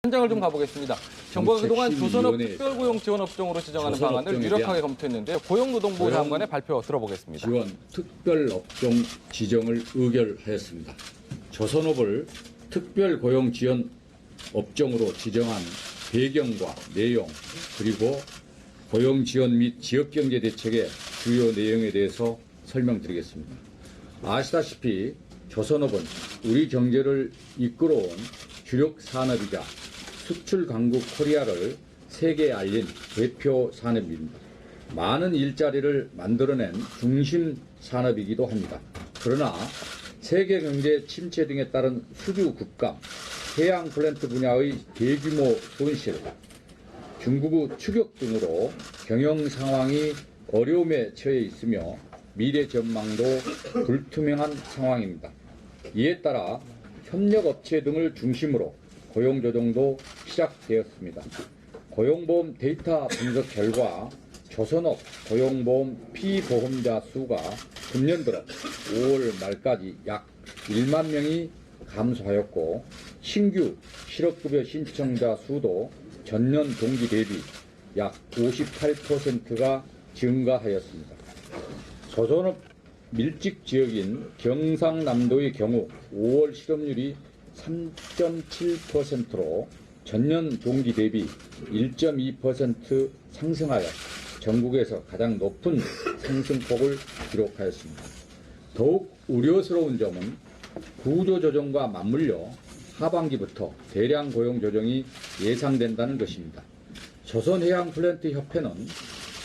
현장을 좀 가보겠습니다. 정부가 그동안 조선업 특별고용 지원업종으로 지정하는 방안을 유력하게 검토했는데요. 고용노동부 장관의 발표 들어보겠습니다. 지원 특별업종 지정을 의결하였습니다. 조선업을 특별고용 지원 업종으로 지정한 배경과 내용 그리고 고용 지원 및 지역경제 대책의 주요 내용에 대해서 설명드리겠습니다. 아시다시피 조선업은 우리 경제를 이끌어온 주력 산업이자 수출 강국 코리아를 세계에 알린 대표 산업입니다. 많은 일자리를 만들어낸 중심 산업이기도 합니다. 그러나 세계 경제 침체 등에 따른 수주 급감, 해양 플랜트 분야의 대규모 손실, 중국의 추격 등으로 경영 상황이 어려움에 처해 있으며 미래 전망도 불투명한 상황입니다. 이에 따라 협력업체 등을 중심으로 고용조정도 시작되었습니다. 고용보험 데이터 분석 결과 조선업 고용보험 피보험자 수가 금년 들어 5월 말까지 약 1만 명이 감소하였고 신규 실업급여 신청자 수도 전년 동기 대비 약 58%가 증가하였습니다. 조선업 밀집 지역인 경상남도의 경우 5월 실업률이 3.7%로 전년 동기 대비 1.2% 상승하여 전국에서 가장 높은 상승폭을 기록하였습니다. 더욱 우려스러운 점은 구조조정과 맞물려 하반기부터 대량 고용 조정이 예상된다는 것입니다. 조선해양플랜트협회는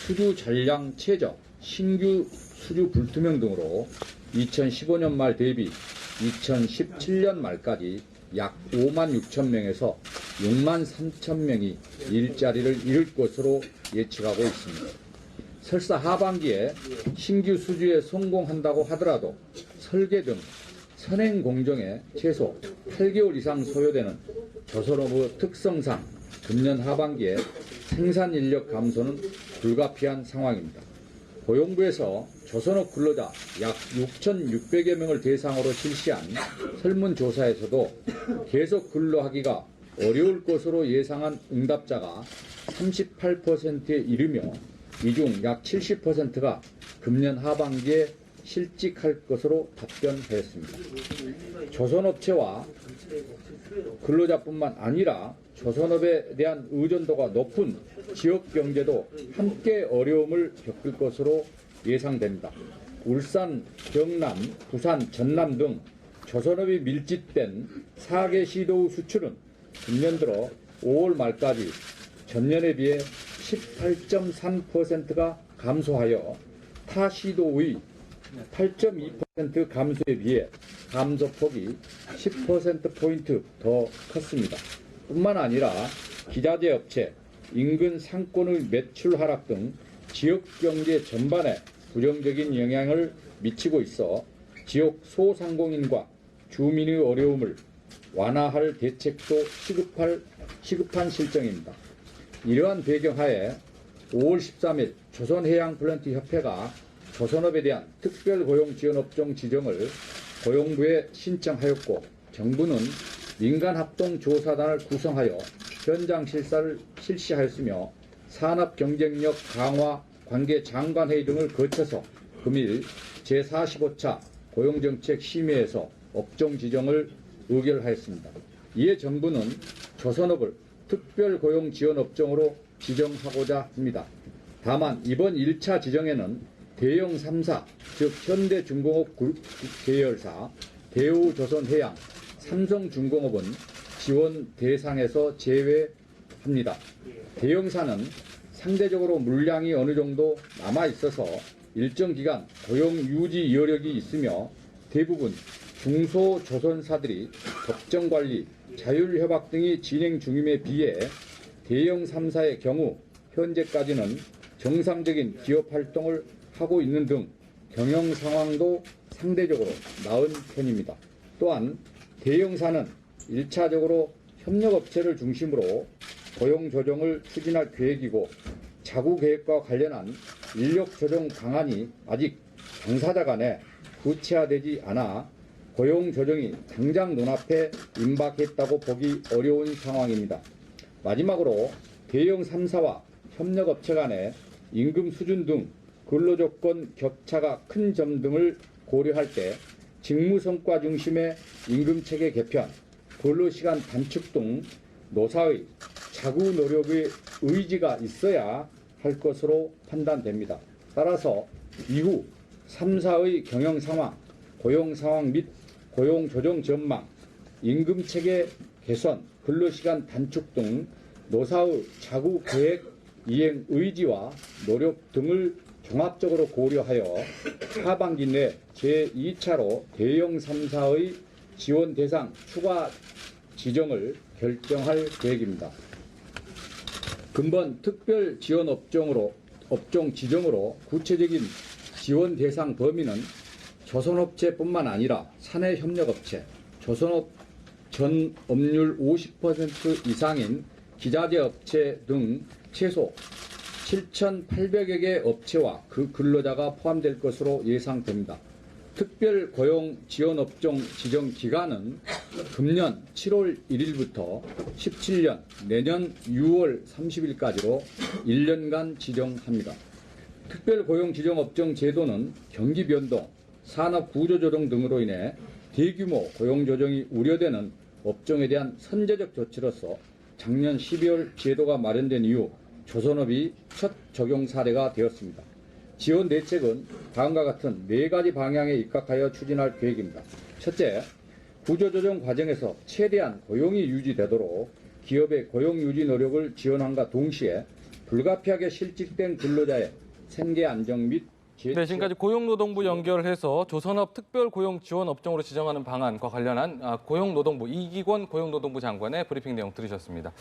수주 전량 최저, 신규 수주 불투명 등으로 2015년 말 대비 2017년 말까지 약 5만 6천 명에서 6만 3천 명이 일자리를 잃을 것으로 예측하고 있습니다. 설사 하반기에 신규 수주에 성공한다고 하더라도 설계 등 선행 공정에 최소 8개월 이상 소요되는 조선업의 특성상 금년 하반기에 생산 인력 감소는 불가피한 상황입니다. 고용부에서 조선업 근로자 약 6,600여 명을 대상으로 실시한 설문조사에서도 계속 근로하기가 어려울 것으로 예상한 응답자가 38%에 이르며 이 중 약 70%가 금년 하반기에 실직할 것으로 답변하였습니다. 조선업체와 근로자뿐만 아니라 조선업에 대한 의존도가 높은 지역경제도 함께 어려움을 겪을 것으로 예상됩니다. 울산, 경남, 부산, 전남 등 조선업이 밀집된 4개 시도의 수출은 금년 들어 5월 말까지 전년에 비해 18.3%가 감소하여 타 시도의 8.2% 감소에 비해 감소폭이 10%포인트 더 컸습니다. 뿐만 아니라 기자재 업체, 인근 상권의 매출 하락 등 지역경제 전반에 부정적인 영향을 미치고 있어 지역 소상공인과 주민의 어려움을 완화할 대책도 시급한 실정입니다. 이러한 배경하에 5월 13일 조선해양플랜트협회가 조선업에 대한 특별고용지원업종 지정을 고용부에 신청하였고 정부는 민간합동조사단을 구성하여 현장 실사를 실시하였으며 산업경쟁력 강화 관계장관회의 등을 거쳐서 금일 제45차 고용정책심의에서 업종 지정을 의결하였습니다. 이에 정부는 조선업을 특별고용지원업종으로 지정하고자 합니다. 다만 이번 1차 지정에는 대형 3사, 즉 현대중공업 계열사, 대우조선해양, 삼성중공업은 지원 대상에서 제외합니다. 대형사는 상대적으로 물량이 어느 정도 남아있어서 일정 기간 고용 유지 여력이 있으며 대부분 중소조선사들이 법정관리, 자율협약 등이 진행 중임에 비해 대형 3사의 경우 현재까지는 정상적인 기업활동을 하고 있는 등 경영 상황도 상대적으로 나은 편입니다. 또한 대형사는 1차적으로 협력업체를 중심으로 고용조정을 추진할 계획이고 자구계획과 관련한 인력조정 방안이 아직 당사자 간에 구체화되지 않아 고용 조정이 당장 눈앞에 임박했다고 보기 어려운 상황입니다. 마지막으로 대형 3사와 협력업체 간의 임금 수준 등 근로조건 격차가 큰 점 등을 고려할 때 직무성과 중심의 임금체계 개편, 근로시간 단축 등 노사의 자구 노력의 의지가 있어야 할 것으로 판단됩니다. 따라서 이후 3사의 경영 상황, 고용 상황 및 고용 조정 전망, 임금체계 개선, 근로시간 단축 등 노사의 자구 계획 이행 의지와 노력 등을 종합적으로 고려하여 하반기 내 제2차로 대형 3사의 지원 대상 추가 지정을 결정할 계획입니다. 근본 특별 지원 업종 지정으로 구체적인 지원 대상 범위는 조선업체뿐만 아니라 사내협력업체, 조선업 전 업률 50% 이상인 기자재 업체 등 최소 7,800여 개 업체와 그 근로자가 포함될 것으로 예상됩니다. 특별 고용 지원 업종 지정 기간은 금년 7월 1일부터 17년 내년 6월 30일까지로 1년간 지정합니다. 특별 고용 지정 업종 제도는 경기 변동, 산업 구조 조정 등으로 인해 대규모 고용 조정이 우려되는 업종에 대한 선제적 조치로서 작년 12월 제도가 마련된 이후 조선업이 첫 적용 사례가 되었습니다. 지원 대책은 다음과 같은 4가지 방향에 입각하여 추진할 계획입니다. 첫째, 구조조정 과정에서 최대한 고용이 유지되도록 기업의 고용 유지 노력을 지원함과 동시에 불가피하게 실직된 근로자의 생계 안정 및 네, 지금까지 고용노동부 연결해서 조선업 특별 고용 지원 업종으로 지정하는 방안과 관련한 고용노동부 이기권 고용노동부 장관의 브리핑 내용 들으셨습니다.